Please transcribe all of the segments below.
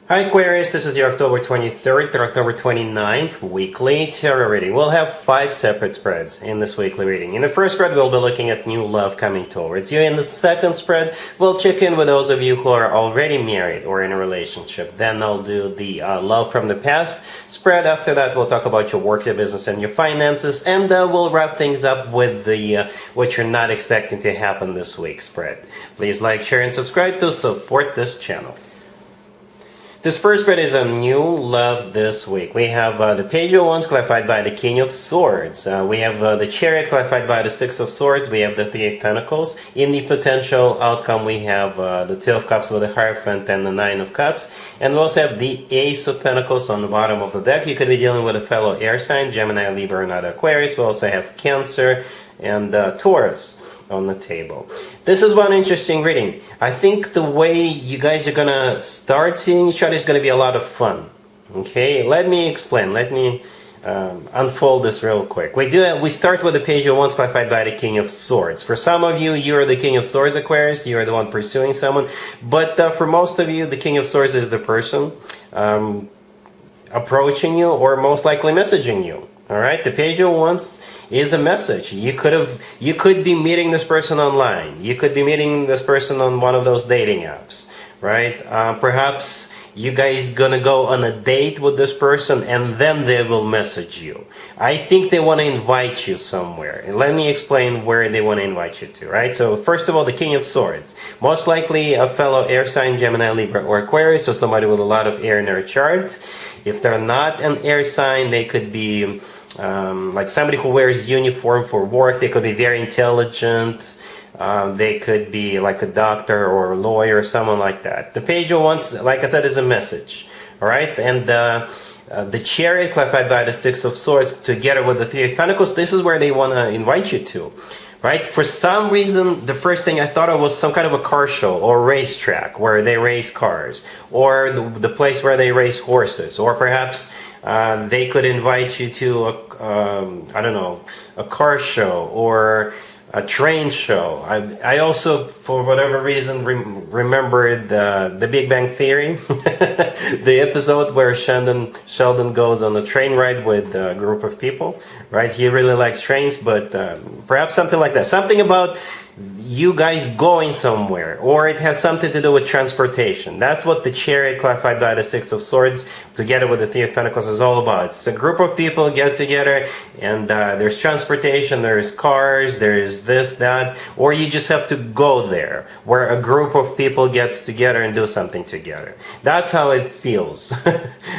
Hi Aquarius, this is your October 23rd to October 29th weekly tarot reading. We'll have 5 separate spreads in this weekly reading. In the first spread, we'll be looking at new love coming towards you. In the second spread, we'll check in with those of you who are already married or in a relationship. Then I'll do the love from the past spread. After that, we'll talk about your work, your business, and your finances. And we'll wrap things up with the what you're not expecting to happen this week spread. Please like, share, and subscribe to support this channel. This first spread is a new love this week. We have the Page of Wands clarified by the King of Swords. We have the Chariot clarified by the Six of Swords. We have the Three of Pentacles. In the potential outcome, we have the Two of Cups with the Hierophant and the Nine of Cups. And we also have the Ace of Pentacles on the bottom of the deck. You could be dealing with a fellow air sign, Gemini, Libra, or not Aquarius. We also have Cancer and Taurus on the table. This is one interesting reading. I think the way you guys are gonna start seeing each other is gonna be a lot of fun. Okay, let me explain. Let me unfold this real quick. We start with the Page of Wands clarified by the King of Swords. For some of you, you're the King of Swords, Aquarius. You're the one pursuing someone. But for most of you, the King of Swords is the person approaching you or most likely messaging you. All right, the Page of Wands is a message. You could be meeting this person online. You could be meeting this person on one of those dating apps, right? Perhaps you guys gonna go on a date with this person and then they will message you. I think they want to invite you somewhere. And let me explain where they want to invite you to, right? So first of all, the King of Swords. Most likely a fellow air sign, Gemini, Libra, or Aquarius, or somebody with a lot of air in their chart. If they're not an air sign, they could be like somebody who wears uniform for work. They could be very intelligent. They could be like a doctor or a lawyer or someone like that. The Page of Wands, like I said, is a message. All right, and the Chariot clarified by the Six of Swords together with the Three of Pentacles. This is where they want to invite you to. Right? For some reason, the first thing I thought of was some kind of a car show or racetrack where they race cars, or the place where they race horses, or perhaps they could invite you to I don't know, a car show or a train show. I also, for whatever reason, remembered the Big Bang Theory, the episode where Sheldon goes on a train ride with a group of people. Right? He really likes trains, but perhaps something like that. Something about you guys going somewhere, or it has something to do with transportation. That's what the Chariot clarified by the Six of Swords together with the Three of Pentacles is all about. It's a group of people get together, and there's transportation, there's cars, there's this, that, or you just have to go there where a group of people gets together and do something together. That's how it feels.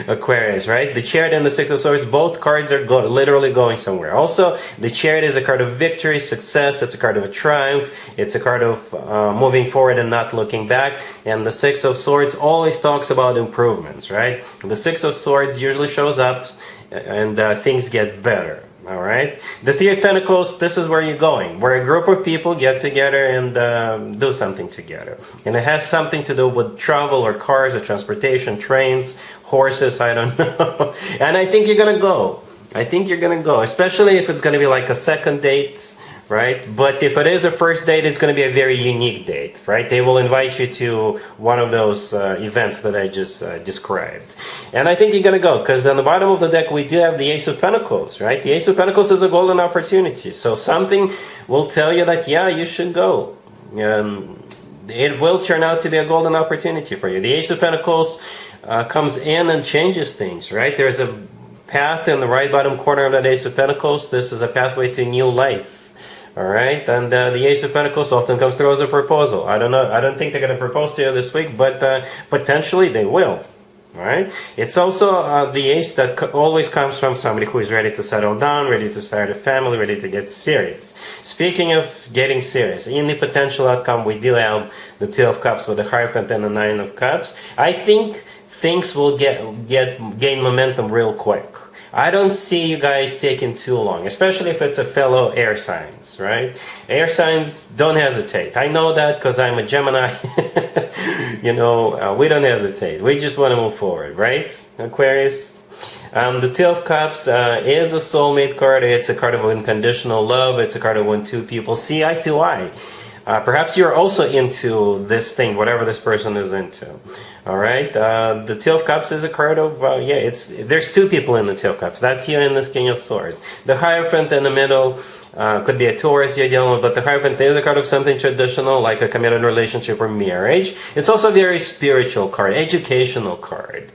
Aquarius, right? The Chariot and the Six of Swords, both cards are literally going somewhere. Also, the Chariot is a card of victory, success. It's a card of a triumph. It's a card of moving forward and not looking back. And the Six of Swords always talks about improvements, right? The Six of Swords usually shows up and things get better, all right? The Three of Pentacles, this is where you're going, where a group of people get together and do something together. And it has something to do with travel or cars or transportation, trains, horses, I don't know. And I think you're going to go. I think you're going to go, especially if it's going to be like a second date. Right? But if it is a first date, it's going to be a very unique date, right? They will invite you to one of those events that I just described. And I think you're going to go, because on the bottom of the deck, we do have the Ace of Pentacles, right? The Ace of Pentacles is a golden opportunity. So something will tell you that, yeah, you should go. It will turn out to be a golden opportunity for you. The Ace of Pentacles comes in and changes things, right? There's a path in the right bottom corner of that Ace of Pentacles. This is a pathway to new life. All right, and the Ace of Pentacles often comes through as a proposal. I don't know. I don't think they're going to propose to you this week, but potentially they will. All right. It's also the ace that always comes from somebody who is ready to settle down, ready to start a family, ready to get serious. Speaking of getting serious, in the potential outcome, we do have the Two of Cups with the Hierophant and the Nine of Cups. I think things will gain momentum real quick. I don't see you guys taking too long, especially if it's a fellow air signs, right? Air signs, don't hesitate. I know that because I'm a Gemini. You know, we don't hesitate. We just want to move forward, right, Aquarius? The Two of Cups is a soulmate card. It's a card of unconditional love. It's a card of when two people see eye to eye. Perhaps you're also into this thing, whatever this person is into. All right. The Two of Cups is a card of there's two people in the Two of Cups. That's you and this King of Swords. The Hierophant in the middle could be a Taurus you're dealing with, but the Hierophant is a card of something traditional, like a committed relationship or marriage. It's also a very spiritual card, educational card.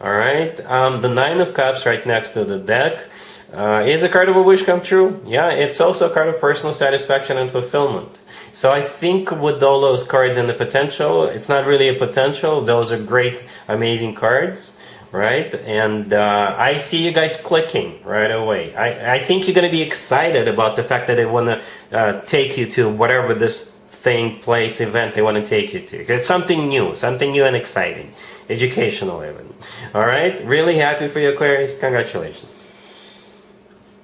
All right. The Nine of Cups right next to the deck is a card of a wish come true. Yeah, it's also a card of personal satisfaction and fulfillment. So I think with all those cards and the potential, it's not really a potential. Those are great, amazing cards, right? And I see you guys clicking right away. I think you're going to be excited about the fact that they want to take you to whatever this thing, place, event they want to take you to. It's something new and exciting. Educational even. All right? Really happy for you, Aquarius. Congratulations.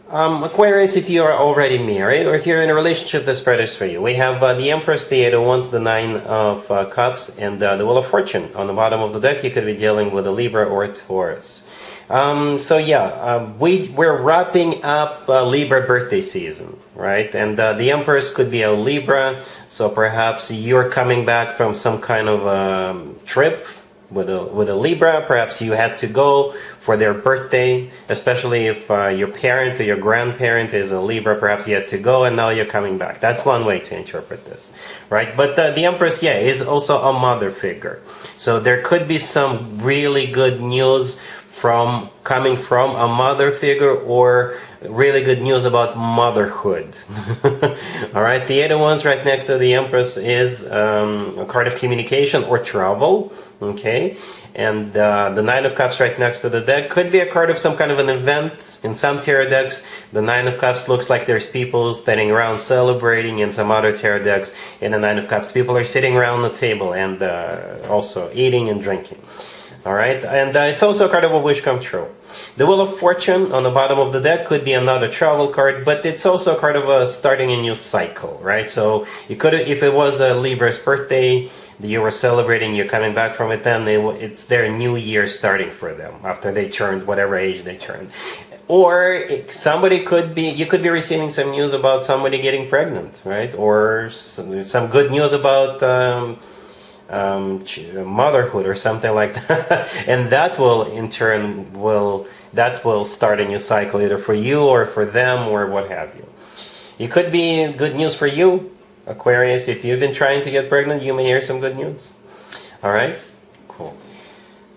Aquarius, if you are already married or if you're in a relationship, this spread is for you. We have the Empress, the Eight of Wands, the Nine of Cups, and the Wheel of Fortune. On the bottom of the deck, you could be dealing with a Libra or a Taurus. We're wrapping up Libra birthday season, right? And the Empress could be a Libra, so perhaps you're coming back from some kind of trip with a Libra. Perhaps you had to go for their birthday, especially if your parent or your grandparent is a Libra. Perhaps you had to go and now you're coming back. That's one way to interpret this, right? But the Empress, is also a mother figure. So there could be some really good news coming from a mother figure, or really good news about motherhood. All right, the Eight of Wands right next to the Empress is a card of communication or travel. Okay, and the Nine of Cups right next to the deck could be a card of some kind of an event. In some tarot decks, the Nine of Cups looks like there's people standing around celebrating. In some other tarot decks, in the Nine of Cups, people are sitting around the table and also eating and drinking. All right, and it's also a card of a wish come true. The Wheel of Fortune on the bottom of the deck could be another travel card, but it's also a card of starting a new cycle, right? So you could, if it was a Libra's birthday, you were celebrating, you're coming back from it, then it's their new year starting for them after they turned whatever age they turned. Or you could be receiving some news about somebody getting pregnant, right? Or some good news about motherhood or something like that. And that will in turn start a new cycle either for you or for them or what have you. It could be good news for you, Aquarius. If you've been trying to get pregnant, you may hear some good news. All right, cool.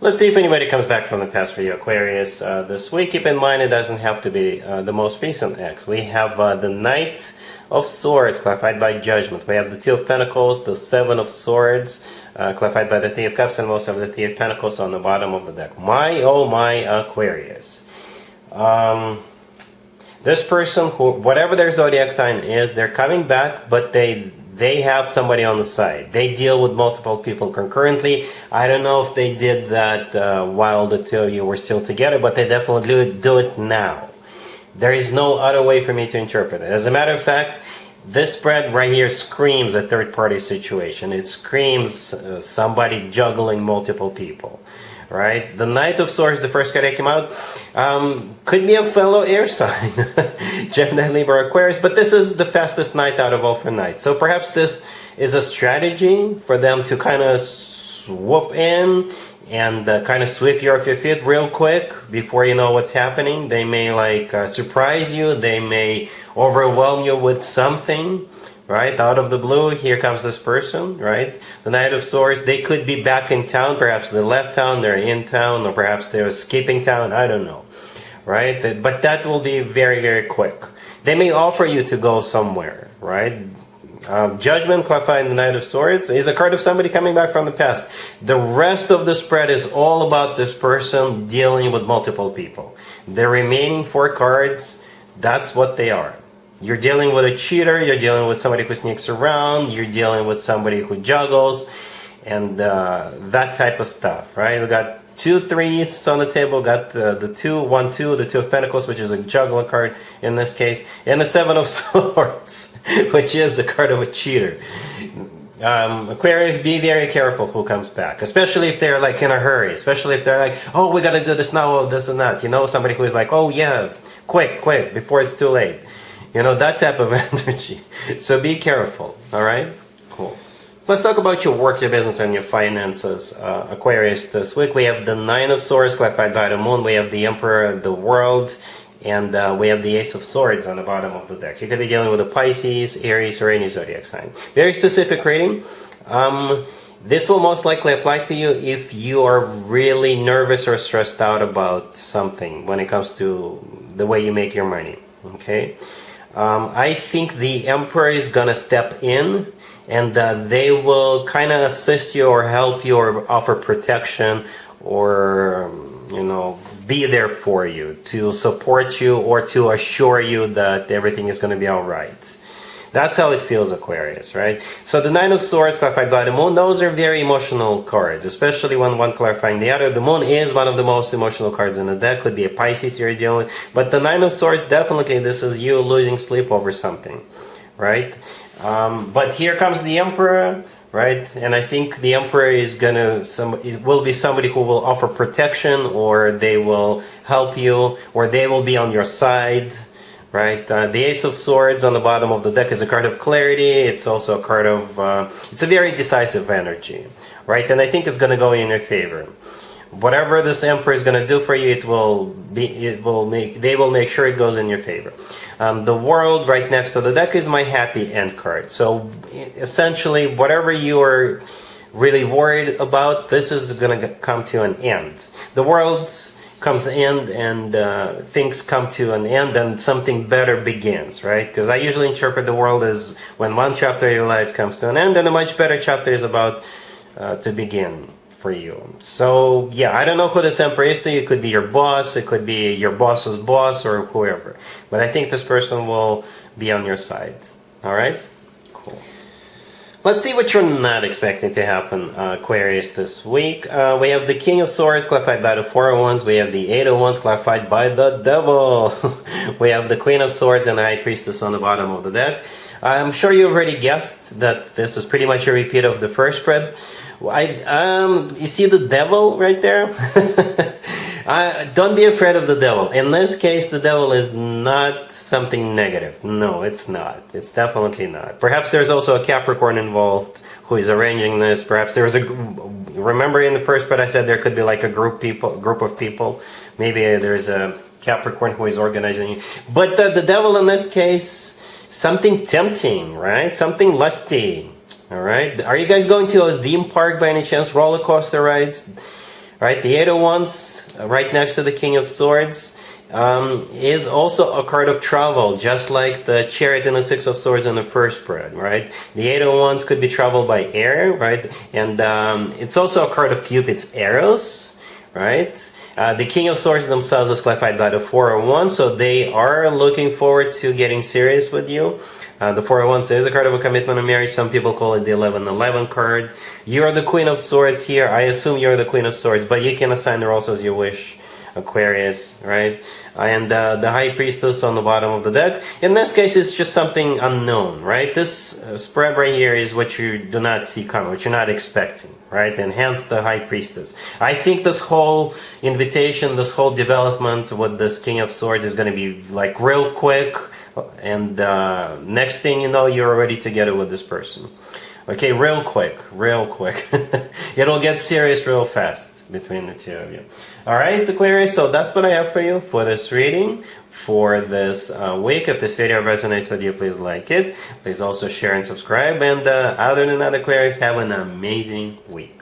Let's see if anybody comes back from the past for you, Aquarius, this week. Keep in mind it doesn't have to be the most recent ex. We have the Knight of Swords, clarified by Judgment. We have the Two of Pentacles, the Seven of Swords, clarified by the Three of Cups, and we also have the Three of Pentacles on the bottom of the deck. My, oh my, Aquarius. This person, whatever their zodiac sign is, they're coming back, but they have somebody on the side. They deal with multiple people concurrently. I don't know if they did that while the two of you were still together, but they definitely do it now. There is no other way for me to interpret it. As a matter of fact, this spread right here screams a third-party situation. It screams somebody juggling multiple people, right? The Knight of Swords, the first card that came out, could be a fellow air sign, Gemini, Libra, Aquarius, but this is the fastest night out of all for nights. So perhaps this is a strategy for them to kind of swoop in and kind of sweep you off your feet real quick before you know what's happening. They may surprise you. They may overwhelm you with something, right? Out of the blue, here comes this person, right? The Knight of Swords, they could be back in town. Perhaps they left town, they're in town, or perhaps they're skipping town. I don't know, right? But that will be very, very quick. They may offer you to go somewhere, right? Judgment, clarified in the Knight of Swords, is a card of somebody coming back from the past. The rest of the spread is all about this person dealing with multiple people. The remaining four cards, that's what they are. You're dealing with a cheater, you're dealing with somebody who sneaks around, you're dealing with somebody who juggles, and that type of stuff, right? We got 2 3s on the table, got the 2 1 2, the Two of Pentacles, which is a juggler card in this case, and the Seven of Swords, which is the card of a cheater. Aquarius, be very careful who comes back, especially if they're in a hurry, especially if they're oh, we gotta do this now, this and that, somebody who is oh yeah, quick, before it's too late. That type of energy. So be careful, all right? Cool. Let's talk about your work, your business, and your finances, Aquarius. This week we have the Nine of Swords clarified by the Moon. We have the Emperor, the World, and we have the Ace of Swords on the bottom of the deck. You could be dealing with a Pisces, Aries, or any zodiac sign. Very specific reading. This will most likely apply to you if you are really nervous or stressed out about something when it comes to the way you make your money. Okay? I think the Emperor is going to step in, and they will kind of assist you or help you or offer protection or, be there for you, to support you or to assure you that everything is going to be all right. That's how it feels, Aquarius, right? So the Nine of Swords clarified by the Moon, those are very emotional cards, especially when one clarifying the other. The Moon is one of the most emotional cards in the deck. Could be a Pisces you're dealing with. But the Nine of Swords, definitely this is you losing sleep over something, right? But here comes the Emperor, right? And I think the Emperor is will be somebody who will offer protection, or they will help you, or they will be on your side. Right, the Ace of Swords on the bottom of the deck is a card of clarity. It's also a card of, it's a very decisive energy, right? And I think it's going to go in your favor. Whatever this Emperor is going to do for you, they will make sure it goes in your favor. The World right next to the deck is my happy end card. So essentially, whatever you are really worried about, this is going to come to an end. The World comes in and things come to an end and something better begins, right? Because I usually interpret the world as when one chapter of your life comes to an end and a much better chapter is about to begin for you. So yeah, I don't know who this Emperor is to you. It could be your boss, it could be your boss's boss, or whoever. But I think this person will be on your side. All right? Cool. Let's see what you're not expecting to happen, Aquarius, this week. We have the King of Swords clarified by the Four of Wands. We have the Eight of Wands clarified by the Devil. We have the Queen of Swords and the High Priestess on the bottom of the deck. I'm sure you've already guessed that this is pretty much a repeat of the first spread. You see the Devil right there? Don't be afraid of the Devil. In this case, the Devil is not something negative. No, it's not. It's definitely not. Perhaps there's also a Capricorn involved who is arranging this. Perhaps there's remember in the first spread I said there could be like a group of people. Maybe there's a Capricorn who is organizing. But the Devil in this case, something tempting, right? Something lusty. All right. Are you guys going to a theme park by any chance? Roller coaster rides? Right. The Eight of Wands, right next to the King of Swords, is also a card of travel, just like the Chariot and the Six of Swords in the first spread. Right. The Eight of Wands could be traveled by air. Right. And it's also a card of Cupid's arrows. Right. The King of Swords themselves is clarified by the Four of Wands, so they are looking forward to getting serious with you. The Four of Wands is a card of a commitment and marriage. Some people call it the 11-11 card. You're the Queen of Swords here. I assume you're the Queen of Swords, but you can assign the roles as you wish, Aquarius, right? And the High Priestess on the bottom of the deck. In this case, it's just something unknown, right? This spread right here is what you do not see coming, what you're not expecting, right? And hence the High Priestess. I think this whole invitation, this whole development with this King of Swords is going to be like real quick. And next thing you know, you're ready together with this person. Okay, real quick. It'll get serious real fast between the two of you. All right, Aquarius, so that's what I have for you for this reading for this week. If this video resonates with you, please like it. Please also share and subscribe. And other than that, Aquarius, have an amazing week.